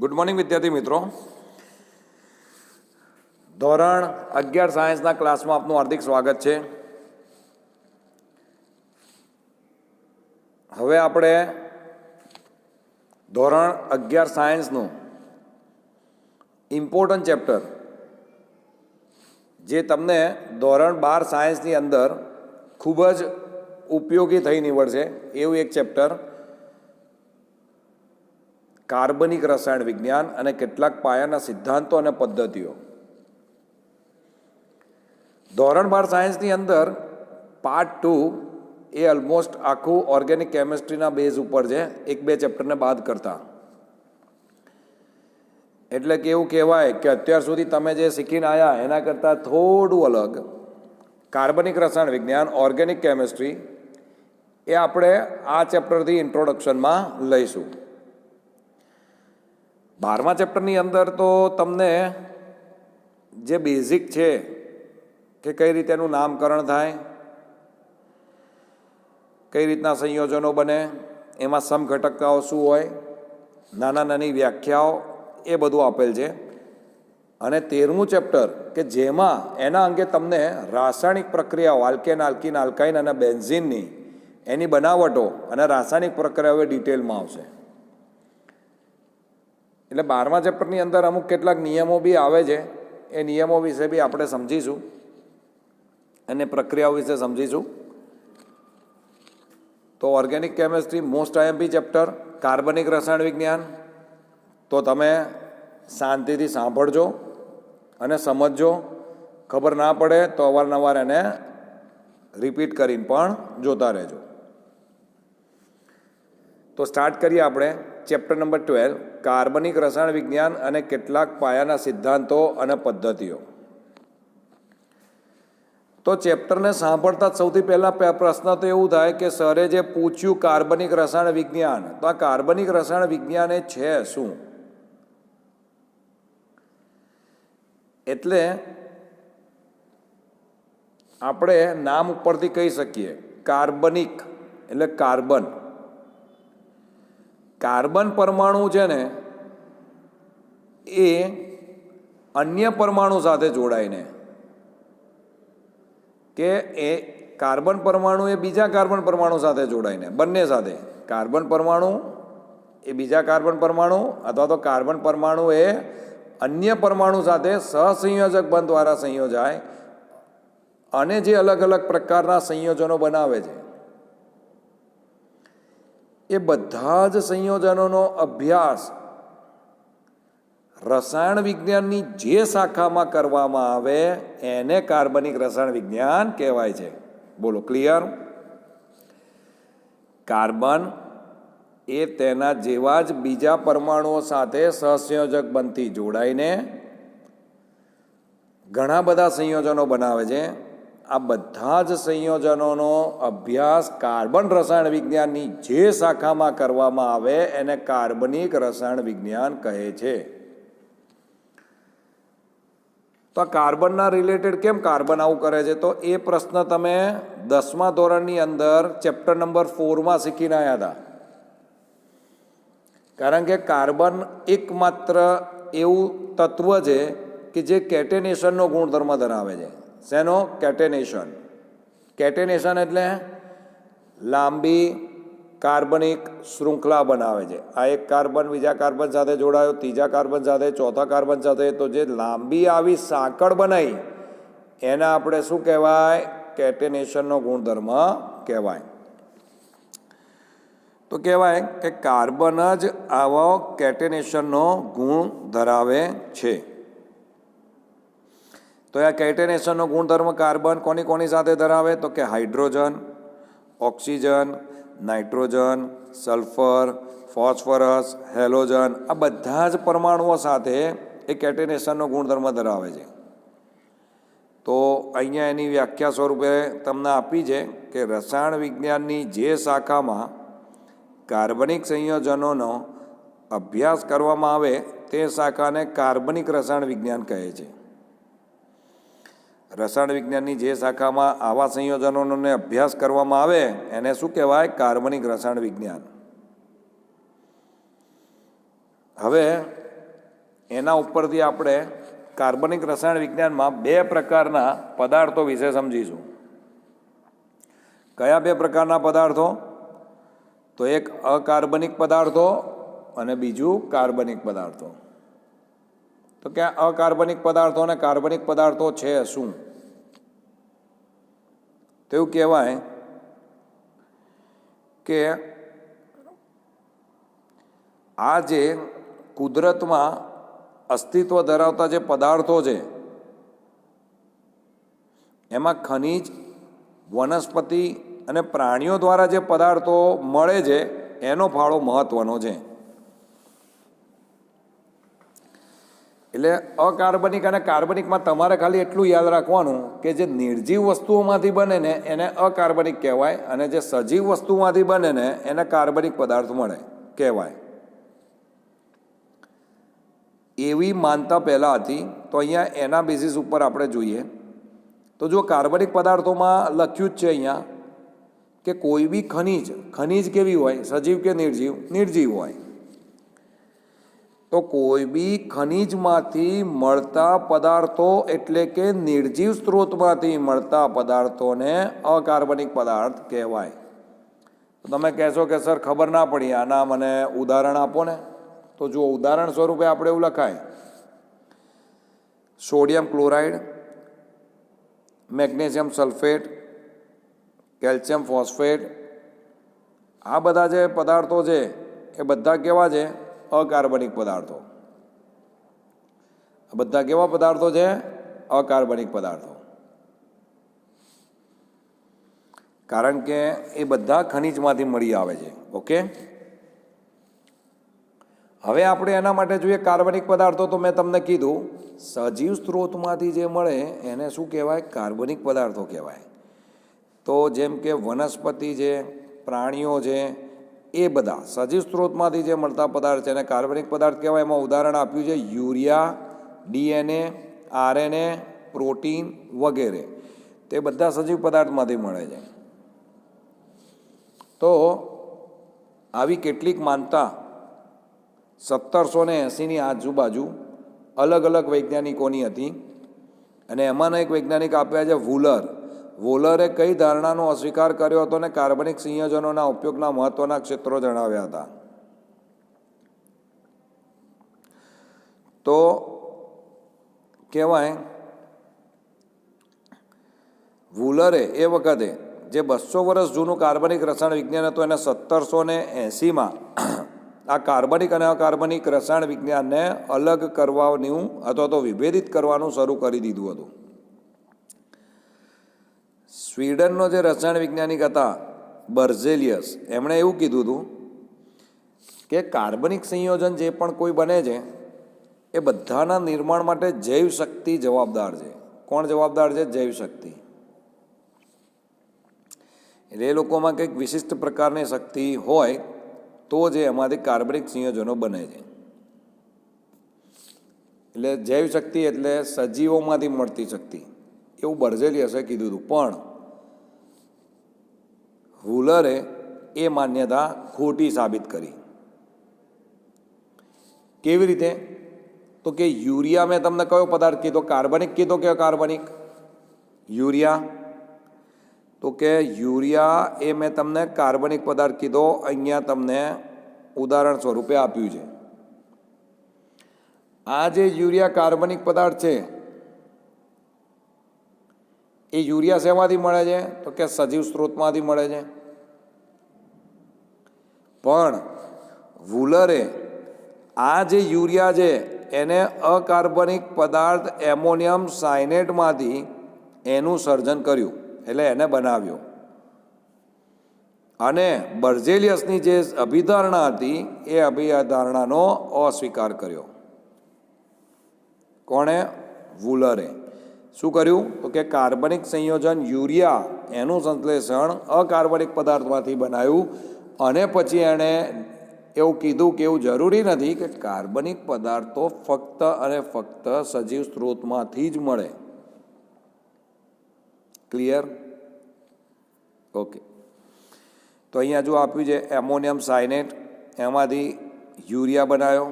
Good morning વિદ્યાર્થી મિત્રો. ધોરણ 11 સાયન્સના ક્લાસમાં આપનું હાર્દિક સ્વાગત છે. હવે આપણે ધોરણ 11 સાયન્સનું ઇમ્પોર્ટન્ટ ચેપ્ટર, જે તમને ધોરણ 12 સાયન્સની અંદર ખૂબ જ ઉપયોગી થઈ નીવડશે એવું એક ચેપ્ટર, કાર્બનિક રસાયણ વિજ્ઞાન અને કેટલાક પાયાના સિદ્ધાંતો અને પદ્ધતિઓ. ધોરણ 12 સાયન્સની અંદર પાર્ટ 2 એ ઓલમોસ્ટ આખું ઓર્ગેનિક કેમિસ્ટ્રીના બેઝ ઉપર છે, એક બે ચેપ્ટરને બાદ કરતા. એટલે કે એવું કહેવાય કે અત્યાર સુધી તમે જે શીખીને આવ્યા એના કરતાં થોડું અલગ કાર્બનિક રસાયણ વિજ્ઞાન, ઓર્ગેનિક કેમિસ્ટ્રી, એ આપણે આ ચેપ્ટરથી ઇન્ટ્રોડક્શનમાં લઈશું. 12મા ચેપ્ટરની અંદર તો તમને જે બેઝિક છે કે કઈ રીતે એનું નામકરણ થાય, કઈ રીતના સંયોજનો બને, એમાં સમઘટકતાઓ શું હોય, નાના નાની વ્યાખ્યાઓ, એ બધું આપેલ છે. અને 13મું ચેપ્ટર કે જેમાં એના અંગે તમને રાસાયણિક પ્રક્રિયાઓ, આલ્કેન, આલ્કીન, આલ્કાઇન અને બેન્ઝીનની એની બનાવટો અને રાસાયણિક પ્રક્રિયાઓ ડિટેલમાં આવશે. એટલે 12મા ચેપ્ટરની અંદર અમુક કેટલાક નિયમો બી આવે છે, એ નિયમો વિશે બી આપણે સમજીશું અને પ્રક્રિયાઓ વિશે સમજીશું. તો organic chemistry most IMP chapter, કાર્બનિક રસાયણ વિજ્ઞાન, તો તમે શાંતિથી સાંભળજો અને સમજજો. ખબર ના પડે તો અવારનવાર એને રિપીટ કરીને પણ જોતા રહેજો. તો સ્ટાર્ટ કરીએ આપણે ચેપ્ટર નંબર 12, કાર્બનિક રસાયણ વિજ્ઞાન અને કેટલાક પાયાના સિદ્ધાંતો અને પદ્ધતિઓ. તો ચેપ્ટરને સાંભળતા સૌથી પહેલા પ્રશ્ન તો એવું થાય કે સરે જે પૂછ્યું કાર્બનિક રસાયણ વિજ્ઞાન, તો આ કાર્બનિક રસાયણ વિજ્ઞાન એ છે શું? એટલે આપણે નામ ઉપરથી કહી શકીએ, કાર્બનિક એટલે કાર્બન. કાર્બન પરમાણુ છે ને એ અન્ય પરમાણુ સાથે જોડાઈને, કે એ કાર્બન પરમાણુ એ બીજા કાર્બન પરમાણુ સાથે જોડાઈને, બંને સાથે, કાર્બન પરમાણુ એ બીજા કાર્બન પરમાણુ અથવા તો કાર્બન પરમાણુ એ અન્ય પરમાણુ સાથે સહસંયોજક બંધ દ્વારા સંયોજાય અને જે અલગ અલગ પ્રકારના સંયોજનો બનાવે છે, એ બધા જ સંયોજનોનો અભ્યાસ રસાયણ વિજ્ઞાનની જે શાખામાં કરવામાં આવે એને કાર્બનિક રસાયણ વિજ્ઞાન કહેવાય છે. બોલો, ક્લિયર? કાર્બન એ તેના જેવા જ બીજા પરમાણુઓ સાથે સહસંયોજક બંધથી જોડાઈને ઘણા બધા સંયોજનો બનાવે છે. આ બધા જ સંયોજનોનો અભ્યાસ કાર્બન રસાયણ વિજ્ઞાનની જે શાખામાં કરવામાં આવે એને કાર્બનિક રસાયણ વિજ્ઞાન કહે છે. તો આ કાર્બનના રિલેટેડ કેમ કાર્બન આવું કરે છે, તો એ પ્રશ્ન તમે 10મા ધોરણની અંદર ચેપ્ટર નંબર 4માં શીખીને આવ્યા હતા. કારણ કે કાર્બન એકમાત્ર એવું તત્વ છે કે જે કેટેનેશનનો ગુણધર્મ ધરાવે છે. શેનો? કેટેનેશન. કેટેનેશન એટલે લાંબી કાર્બનિક શૃંખલા બનાવે છે. આ એક કાર્બન બીજા કાર્બન સાથે જોડાયો, ત્રીજા કાર્બન સાથે, ચોથા કાર્બન સાથે, તો જે લાંબી આવી સાંકળ બનાવી એને આપણે શું કહેવાય? કેટેનેશનનો ગુણધર્મ કહેવાય. તો કહેવાય કે કાર્બન જ આવો કેટેનેશનનો ગુણ ધરાવે છે. તો આ કેટેનેશનનો ગુણધર્મ કાર્બન કોની કોની સાથે ધરાવે? તો કે hydrogen, oxygen, nitrogen, sulphur, phosphorus, halogen, આ બધા જ પરમાણુઓ સાથે એ કેટેનેશનનો ગુણધર્મ ધરાવે છે. તો અહીંયા એની વ્યાખ્યા સ્વરૂપે તમને આપી છે કે રસાયણ વિજ્ઞાનની જે શાખામાં કાર્બનિક સંયોજનોનો અભ્યાસ કરવામાં આવે તે શાખાને કાર્બનિક રસાયણ વિજ્ઞાન કહે છે. રસાયણ વિજ્ઞાનની જે શાખામાં આવા સંયોજનોનો અભ્યાસ કરવામાં આવે એને શું કહેવાય? કાર્બનિક રસાયણ વિજ્ઞાન. હવે એના ઉપરથી આપણે કાર્બનિક રસાયણ વિજ્ઞાનમાં 2 પ્રકારના પદાર્થો વિશે સમજીશું. કયા 2 પ્રકારના પદાર્થો? તો એક અકાર્બનિક પદાર્થો અને બીજું કાર્બનિક પદાર્થો. તો કે અકાર્બનિક પદાર્થો અને કાર્બનિક પદાર્થો છે શું? તેવું કહેવાય કે આ જે કુદરતમાં અસ્તિત્વ ધરાવતા જે પદાર્થો છે એમાં ખનિજ, વનસ્પતિ અને પ્રાણીઓ દ્વારા જે પદાર્થો મળે છે એનો ફાળો મહત્વનો છે. એટલે અકાર્બનિક અને કાર્બનિકમાં તમારે ખાલી એટલું યાદ રાખવાનું કે જે નિર્જીવ વસ્તુઓમાંથી બને ને એને અકાર્બનિક કહેવાય અને જે સજીવ વસ્તુમાંથી બને ને એને કાર્બનિક પદાર્થ મળે કહેવાય. એવી માનતા પહેલાં હતી. તો અહીંયા એના બેઝિસ ઉપર આપણે જોઈએ તો જો કાર્બનિક પદાર્થોમાં લખ્યું જ છે અહીંયા કે કોઈ બી ખનિજ કેવી હોય? સજીવ કે નિર્જીવ? નિર્જીવ હોય. તો કોઈ બી ખનિજમાંથી મળતા પદાર્થો એટલે કે નિર્જીવ સ્ત્રોતમાંથી મળતા પદાર્થોને અકાર્બનિક પદાર્થ કહેવાય. તો તમે કહેશો કે સર ખબર ના પડી, આના મને ઉદાહરણ આપો ને. તો જુઓ, ઉદાહરણ સ્વરૂપે આપણે એવું લખાય: sodium chloride, magnesium sulphate, calcium phosphate. આ બધા જે પદાર્થો છે એ બધા કેવા છે? અકાર્બનિક પદાર્થો. બધા કેવા પદાર્થો છે? અકાર્બનિક પદાર્થો. કારણ કે એ બધા ખનિજમાંથી મળી આવે છે. ઓકે, હવે આપણે એના માટે જોઈએ કાર્બનિક પદાર્થો. તો મેં તમને કીધું સજીવ સ્ત્રોતમાંથી જે મળે એને શું કહેવાય? કાર્બનિક પદાર્થો કહેવાય. તો જેમ કે વનસ્પતિ છે, પ્રાણીઓ છે, એ બધા સજીવ સ્ત્રોતમાંથી જે મળતા પદાર્થ છે એને કાર્બનિક પદાર્થ કહેવાય. એમાં ઉદાહરણ આપ્યું છે યુરિયા, DNA, RNA, પ્રોટીન વગેરે. તે બધા સજીવ પદાર્થમાંથી મળે છે. તો આવી કેટલીક માનતા 1780ની આજુબાજુ અલગ અલગ વૈજ્ઞાનિકોની હતી અને એમાંના એક વૈજ્ઞાનિક આપ્યા છે વૂલર. વોલરે કઈ ધારણાનો અસ્વીકાર કર્યો હતો અને કાર્બનિક સંયોજનોના ઉપયોગના મહત્વના ક્ષેત્રો જણાવ્યા હતા? તો કહેવાય વૂલરે એ વખતે જે 200 વર્ષ જૂનું કાર્બનિક રસાયણ વિજ્ઞાન હતું એને 1780માં આ કાર્બનિક અને અકાર્બનિક રસાયણ વિજ્ઞાનને અલગ કરવાનું અથવા તો વિભેદિત કરવાનું શરૂ કરી દીધું હતું. સ્વીડનનો જે રસાયણ વૈજ્ઞાનિક હતા બર્ઝેલિયસ, એમણે એવું કીધું હતું કે કાર્બનિક સંયોજન જે પણ કોઈ બને છે એ બધાના નિર્માણ માટે જૈવ શક્તિ જવાબદાર છે. કોણ જવાબદાર છે? જૈવ શક્તિ. એટલે એ લોકોમાં કંઈક વિશિષ્ટ પ્રકારની શક્તિ હોય તો જે એમાંથી કાર્બનિક સંયોજનો બને છે. એટલે જૈવ શક્તિ એટલે સજીવોમાંથી મળતી શક્તિ, એવું બર્ઝેલિયસે કીધું હતું. પણ વૂલરે એ માન્યતા ખોટી સાબિત કરી. કેવી રીતે? તો કે યુરિયા મેં તમને કયો પદાર્થ કીધો? કાર્બનિક કીધો કે અકાર્બનિક? યુરિયા. તો કે યુરિયા એ મેં તમને કાર્બનિક પદાર્થ કીધો. અહીંયા તમને ઉદાહરણ સ્વરૂપે આપ્યું છે. આ જે યુરિયા કાર્બનિક પદાર્થ છે એ યુરિયા શેમાંથી મળે છે? તો કે સજીવ સ્ત્રોતમાંથી મળે છે. પણ વૂલરે આ જે યુરિયા છે એને અકાર્બનિક પદાર્થ એમોનિયમ સાયનેટમાંથી એનું સર્જન કર્યું, એટલે એને બનાવ્યો. અને બર્ઝેલિયસની જે અભિધારણા હતી એ અભિધારણાનો અસ્વીકાર કર્યો. કોણે? વૂલરે. શું કર્યું? તો કે કાર્બનિક સંયોજન યુરિયા એનું સંશ્લેષણ અકાર્બનિક પદાર્થમાંથી બનાવ્યું અને પછી એણે એવું કીધું કે એવું જરૂરી નથી કે કાર્બનિક પદાર્થો ફક્ત અને ફક્ત સજીવ સ્ત્રોતમાંથી જ મળે. ક્લિયર? ઓકે. તો અહીંયા જો આપ્યું છે એમોનિયમ સાયનેટ, એમાંથી યુરિયા બનાવ્યો.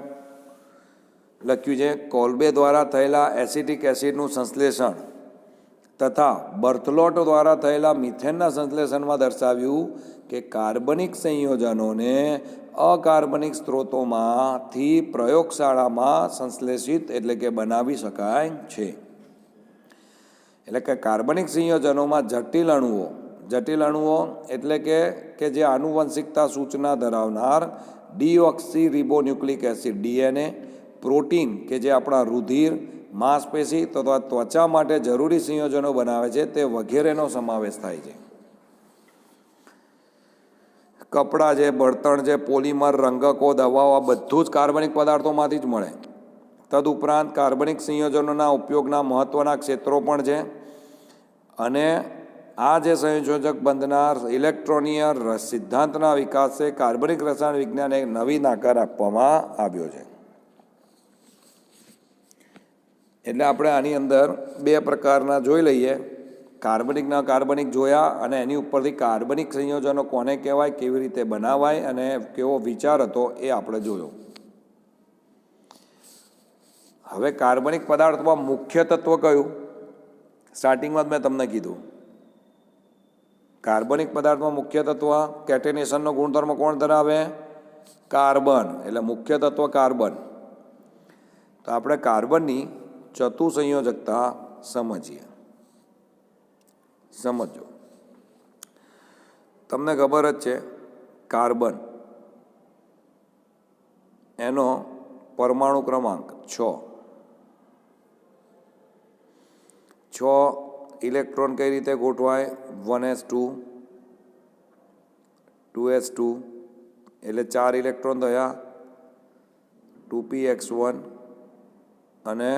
લખ્યું છે કોલ્બે દ્વારા થયેલા એસિટિક એસિડનું સંશ્લેષણ તથા બર્થલોટ દ્વારા થયેલા મિથેનના સંશ્લેષણમાં દર્શાવ્યું કે કાર્બનિક સંયોજનોને અકાર્બનિક સ્ત્રોતોમાંથી પ્રયોગશાળામાં સંશ્લેષિત એટલે કે બનાવી શકાય છે. એટલે કે કાર્બનિક સંયોજનોમાં જટિલ અણુઓ એટલે કે જે આનુવંશિકતા સૂચના ધરાવનાર deoxy ribonucleic acid DNA, protein કે જે આપણા રુધિર, માંસપેશી તથા ત્વચા માટે જરૂરી સંયોજનો બનાવે છે તે વગેરેનો સમાવેશ થાય છે. કપડાં છે, બળતણ છે, પોલિમર, રંગકો, દવાઓ આ બધું જ કાર્બનિક પદાર્થોમાંથી જ મળે. તદુપરાંત કાર્બનિક સંયોજનોના ઉપયોગના મહત્ત્વના ક્ષેત્રો પણ છે અને આ જે સંયોજક બંધના ઇલેક્ટ્રોનીય સિદ્ધાંતના વિકાસે કાર્બનિક રસાયણ વિજ્ઞાનને એક નવીન આકાર આપવામાં આવ્યો છે. એટલે આપણે આની અંદર બે પ્રકારના જોઈ લઈએ, કાર્બનિકના કાર્બનિક જોયા અને એની ઉપરથી કાર્બનિક સંયોજનો કોને કહેવાય, કેવી રીતે બનાવાય અને કેવો વિચાર હતો એ આપણે જોયો. હવે કાર્બનિક પદાર્થમાં મુખ્ય તત્વ કયું? સ્ટાર્ટિંગમાં જ મેં તમને કીધું કાર્બનિક પદાર્થમાં મુખ્ય તત્વ કેટેનેશનનો ગુણધર્મ કોણ ધરાવે? કાર્બન. એટલે મુખ્ય તત્વ કાર્બન. તો આપણે કાર્બનની ચતુસંયોજકતા સમજો. તમને ખબર જ છે કાર્બન એનો પરમાણુ ક્રમાંક 6 ઇલેક્ટ્રોન કઈ રીતે ગોઠવાય? 1s2 2s2 એટલે 4 ઇલેક્ટ્રોન થયા, 2px1 અને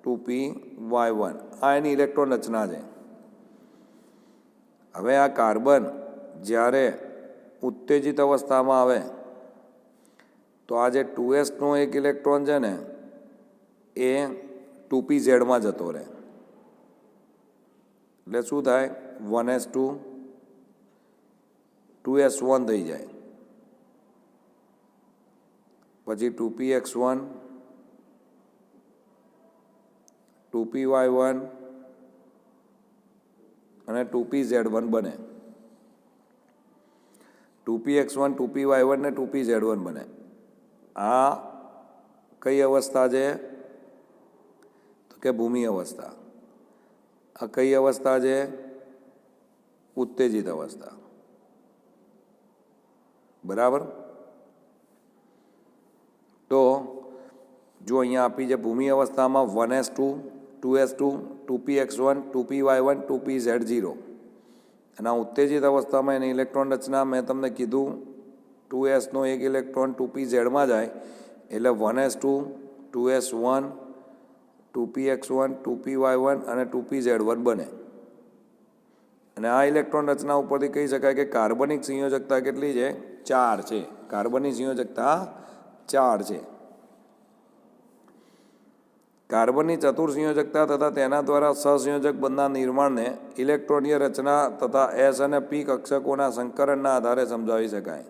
2py1 આ એની ઇલેક્ટ્રોન રચના છે. હવે આ કાર્બન જ્યારે ઉત્તેજિત અવસ્થામાં આવે તો આ જે 2sનો એક ઇલેક્ટ્રોન છે ને એ 2pzમાં જતો રહે. એટલે શું થાય? 1s2 2s1 થઈ જાય, પછી 2px1 2py1 અને 2pz1 બને. 2px1 2py1 ને 2pz1 બને. આ કઈ અવસ્થા છે? તો કે ભૂમિ અવસ્થા. આ કઈ અવસ્થા છે? ઉત્તેજિત અવસ્થા. બરાબર. તો જો અહીંયા આપી છે ભૂમિ અવસ્થામાં 1s2 2s2 2px1 2py1 2pz0 અને આ ઉત્તેજિત અવસ્થામાં એની ઇલેક્ટ્રોન રચના મેં તમને કીધું 2sનો એક ઇલેક્ટ્રોન 2pzમાં જાય એટલે 1s2 2s1 2px1 2py1 અને 2pz1 બને. અને આ ઇલેક્ટ્રોન રચના ઉપરથી કહી શકાય કે કાર્બનિક સંયોજકતા કેટલી છે? 4 છે. કાર્બનની સંયોજકતા 4 છે. કાર્બનની ચતુર્સંયોજકતા તથા તેના દ્વારા સહસંયોજક બંધના નિર્માણને ઇલેક્ટ્રોનીય રચના તથા એસ અને પી કક્ષકોના સંકરણના આધારે સમજાવી શકાય.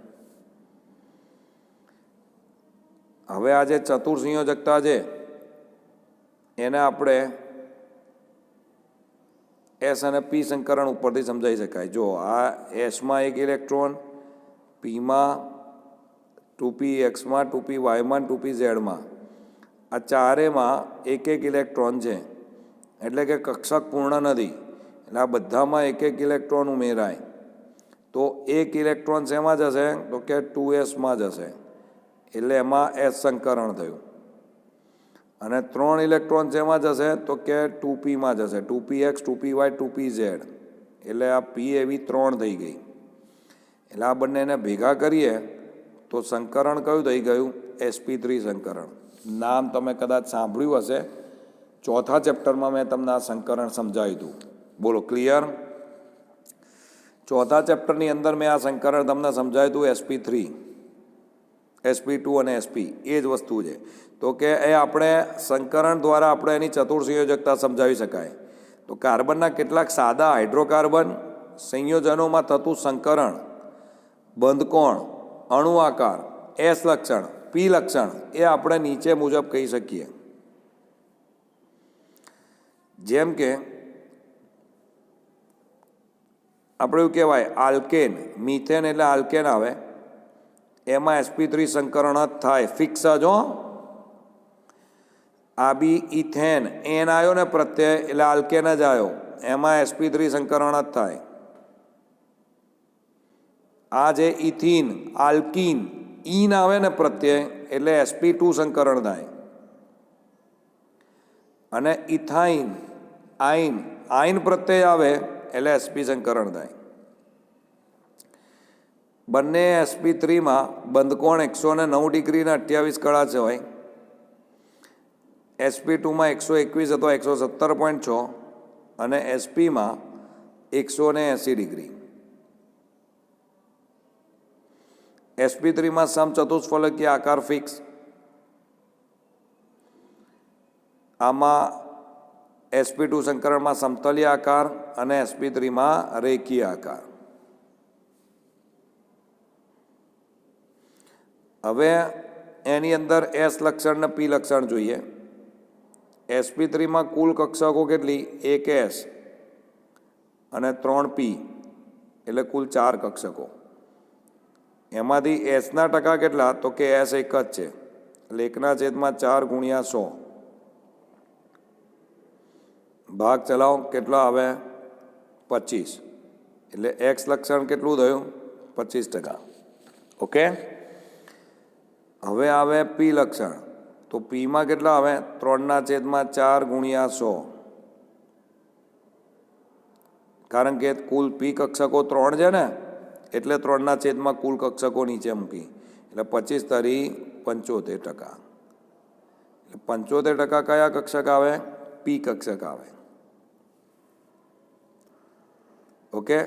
હવે આ જે ચતુર્સંયોજકતા છે એને આપણે એસ અને પી સંકરણ ઉપરથી સમજાવી શકાય. જો આ એસમાં એક ઇલેક્ટ્રોન, પીમાં 2pxમાં 2pyમાં 2pzમાં આ ચારેમાં એક ઇલેક્ટ્રોન છે એટલે કે કક્ષક પૂર્ણ નથી. એટલે આ બધામાં એક ઇલેક્ટ્રોન ઉમેરાય તો એક ઇલેક્ટ્રોન શેમાં જશે? તો કે 2sમાં જશે એટલે એમાં એસ સંકરણ થયું. અને 3 ઇલેક્ટ્રોન શેમાં જશે? તો કે 2pમાં જશે, 2px 2py 2pz એટલે આ p એવી 3 થઈ ગઈ. એટલે આ બંનેને ભેગા કરીએ તો સંકરણ કયું થઈ ગયું? sp3 સંકરણ. નામ તમે કદાચ સાંભળ્યું હશે, 4થા ચેપ્ટરમાં મેં તમને આ સંકરણ સમજાવ્યું હતું. બોલો, ક્લિયર? 4થા ચેપ્ટરની અંદર મેં આ સંકરણ તમને સમજાવ્યું હતું. sp3 sp2 અને sp એ જ વસ્તુ છે. તો કે એ આપણે સંકરણ દ્વારા આપણે એની ચતુર્સંયોજકતા સમજાવી શકાય. તો કાર્બનના કેટલાક સાદા હાઇડ્રોકાર્બન સંયોજનોમાં થતું સંકરણ બંધકોણ, અણુ આકાર, એસ લક્ષણ પી લક્ષણ એ આપણે નીચે મુજબ કહી શકીએ. જેમ કે આપણે એવું કહેવાય આલ્કેન, મિથેન એટલે આલ્કેન આવે, એમાં sp3 સંકરણ જ થાય, ફિક્સ જ હો. આ બી ઇથેન, એન આવ્યો ને પ્રત્યય એટલે આલ્કેન જ આવ્યો, એમાં sp3 સંકરણ જ થાય. આ જે ઇથિન, આલ્કીન, ઈન આવે ને પ્રત્યય એટલે sp2 સંકરણ થાય. અને ઇથાઇન, આઇન, આઇન પ્રત્યય આવે એટલે sp સંકરણ થાય. બંને sp3માં બંધકોણ 109 ડિગ્રી અને 28 કળા છે હોય. sp2માં 121 અથવા 117.6 અને sp માં 180 ડિગ્રી. sp3માં સમચતુષ્ફલકીય આકાર ફિક્સ, આમાં sp2 સંકરણમાં સમતલીય આકાર અને sp3માં રેખીય આકાર. હવે એની અંદર S લક્ષણ ને P લક્ષણ જોઈએ. sp3માં કુલ કક્ષકો કેટલી? 1 S અને 3 P એટલે કુલ 4 કક્ષકો. એમાંથી એસના ટકા કેટલા? તો કે S એક જ છે એટલે 1/4 ગુણ્યા 100. ભાગ ચલાવો, કેટલા આવે? 25. એટલે X લક્ષણ કેટલું થયું? 25%. ઓકે. હવે આવે P લક્ષણ, તો Pમાં કેટલા આવે? 3/4 ગુણ્યા 100. કારણ કે કુલ P કક્ષકો 3 છે ને, એટલે 3/4 કુલ કક્ષકો નીચે મૂકી એટલે 25 તરી 75%. એટલે 75% કયા કક્ષક આવે? P કક્ષક આવે. ઓકે.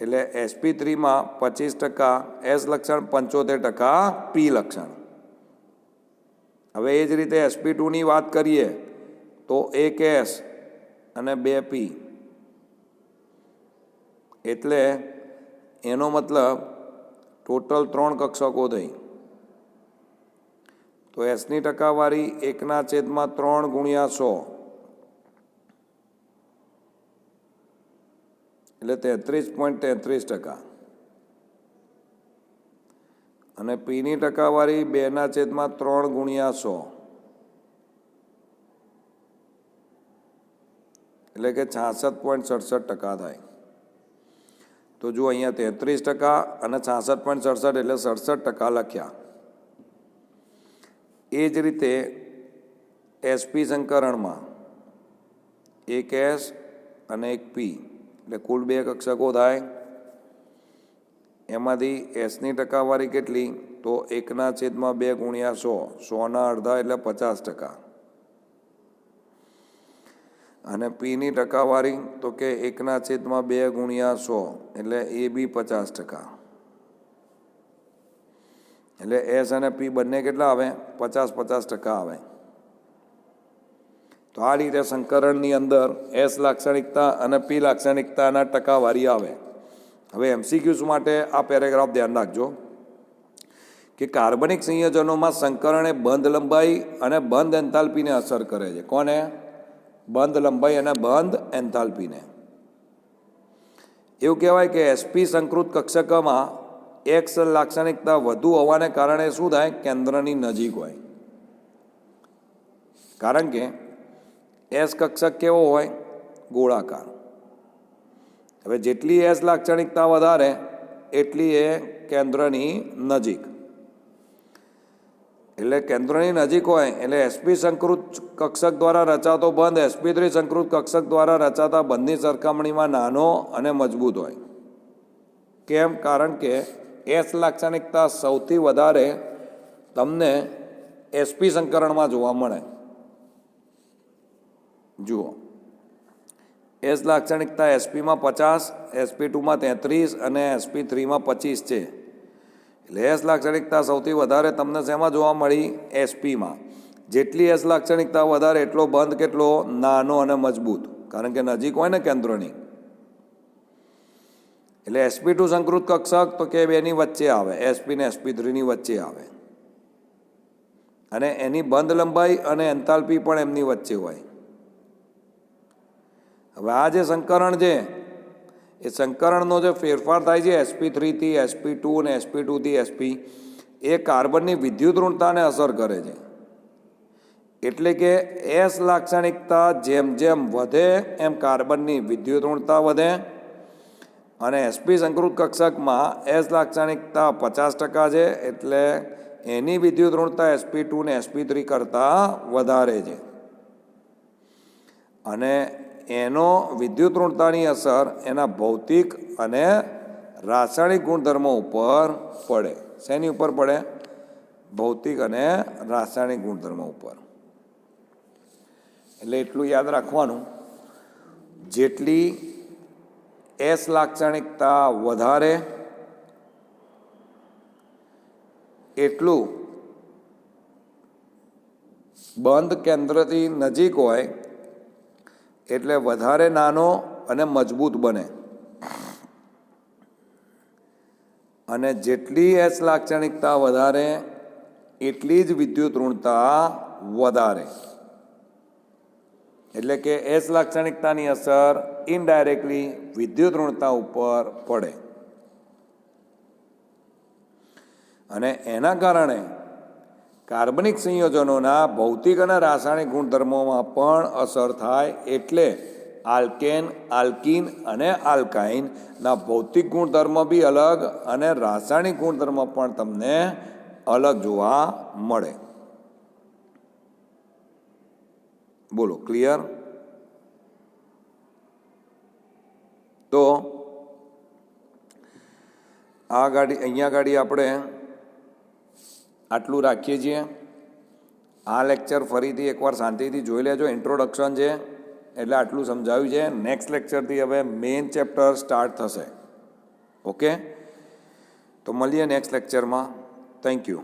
એટલે sp3માં 25% S લક્ષણ, 75% P લક્ષણ. હવે એ જ રીતે sp2ની વાત કરીએ તો 1 S અને 2 P એટલે એનો મતલબ ટોટલ 3 કક્ષકો થઈ. તો એસની ટકાવારી 1/3 ગુણ્યા 100 એટલે 33.33%. અને પીની ટકાવારી 2/3 ગુણ્યા 100 એટલે કે 66.67% થાય. તો જો અહીંયા 33% અને 66.67 એટલે 67% લખ્યા. એ જ રીતે sp સંકરણમાં 1 S અને 1 P એટલે કુલ 2 કક્ષકો થાય. એમાંથી એસની ટકાવારી કેટલી? તો 1/2 ગુણ્યા 100, 100ના અડધા એટલે 50%. અને પીની ટકાવારી તો કે 1/2 ગુણ્યા 100 એટલે એ બી 50%. એટલે S અને P બંને કેટલા આવે? 50% આવે. તો આ રીતે સંકરણની અંદર S લાક્ષણિકતા અને P લાક્ષણિકતાના ટકાવારી આવે. હવે MCQs માટે આ પેરેગ્રાફ ધ્યાન રાખજો કે કાર્બનિક સંયોજનોમાં સંકરણે બંધ લંબાઈ અને બંધ એન્થાલ્પીને અસર કરે છે. કોને? બંધ લંબાઈ અને બંધ એન્થાલ્પીને. એવું કહેવાય કે sp સંકૃત કક્ષકમાં X લાક્ષણિકતા વધુ હોવાને કારણે શું થાય? કેન્દ્રની નજીક હોય. કારણ કે S કક્ષક કેવો હોય? ગોળાકાર. હવે જેટલી S લાક્ષણિકતા વધારે એટલી એ કેન્દ્રની નજીક. એટલે કેન્દ્રની નજીક હોય એટલે sp સંકૃત કક્ષક દ્વારા રચાતો બંધ sp3 સંકૃત કક્ષક દ્વારા રચાતા બંધની સરખામણીમાં નાનો અને મજબૂત હોય. કેમ? કારણ કે S લાક્ષણિકતા સૌથી વધારે તમને sp સંકરણમાં જોવા મળે. જુઓ, S લાક્ષણિકતા sp માં 50, sp2માં 33 અને sp3માં 25 છે. એટલે S લાક્ષણિકતા સૌથી વધારે તમને શેમાં જોવા મળી? sp માં. જેટલી S લાક્ષણિકતા વધારે એટલો બંધ કેટલો? નાનો અને મજબૂત. કારણ કે નજીક હોય ને કેન્દ્રની. એટલે sp2 સંકૃત કક્ષક તો કે બેની વચ્ચે આવે, sp ને sp3ની વચ્ચે આવે. અને એની બંધ લંબાઈ અને એન્થાલ્પી પણ એમની વચ્ચે હોય. હવે આ જે સંકરણ છે એ સંકરણનો જે ફેરફાર થાય છે sp3થી sp2 અને sp2થી sp, એ કાર્બનની વિદ્યુત ઋણતાને અસર કરે છે. એટલે કે એસ લાક્ષણિકતા જેમ જેમ વધે એમ કાર્બનની વિદ્યુત ઋણતા વધે, અને sp સંકૃત કક્ષકમાં એસ લાક્ષણિકતા 50% છે, એટલે એની વિદ્યુત ઋણતા sp2 ને sp3 કરતાં વધારે છે. અને એનો વિદ્યુત ઋણતાની અસર એના ભૌતિક અને રાસાયણિક ગુણધર્મો ઉપર પડે. શેની ઉપર પડે? ભૌતિક અને રાસાયણિક ગુણધર્મો ઉપર. એટલે એટલું યાદ રાખવાનું, જેટલી એસ લાક્ષણિકતા વધારે એટલું બંધ કેન્દ્રથી નજીક હોય એટલે વધારે નાનો અને મજબૂત બને, અને જેટલી એસ લાક્ષણિકતા વધારે એટલી જ વિદ્યુત ઋણતા વધારે. એટલે કે એસ લાક્ષણિકતાની અસર ઇનડાયરેક્ટલી વિદ્યુત ઋણતા ઉપર પડે, અને એના કારણે કાર્બનિક સંયોજનોના ભૌતિક અને રાસાયણિક ગુણધર્મોમાં પણ અસર થાય. એટલે આલ્કેન, આલ્કીન અને આલ્કાઇનના ભૌતિક ગુણધર્મ બી અલગ અને રાસાયણિક ગુણધર્મ પણ તમને અલગ જોવા મળે. બોલો, ક્લિયર? તો અહીંયા ગાડી આપણે આટલું રાખીએ છીએ. આ લેક્ચર ફરીથી એકવાર શાંતિથી જોઈ લેજો. ઇન્ટ્રોડક્શન છે એટલે આટલું સમજાવ્યું છે. નેક્સ્ટ લેક્ચરથી હવે મેઇન ચેપ્ટર સ્ટાર્ટ થશે. ઓકે, તો મળીએ નેક્સ્ટ લેક્ચરમાં. Thank you.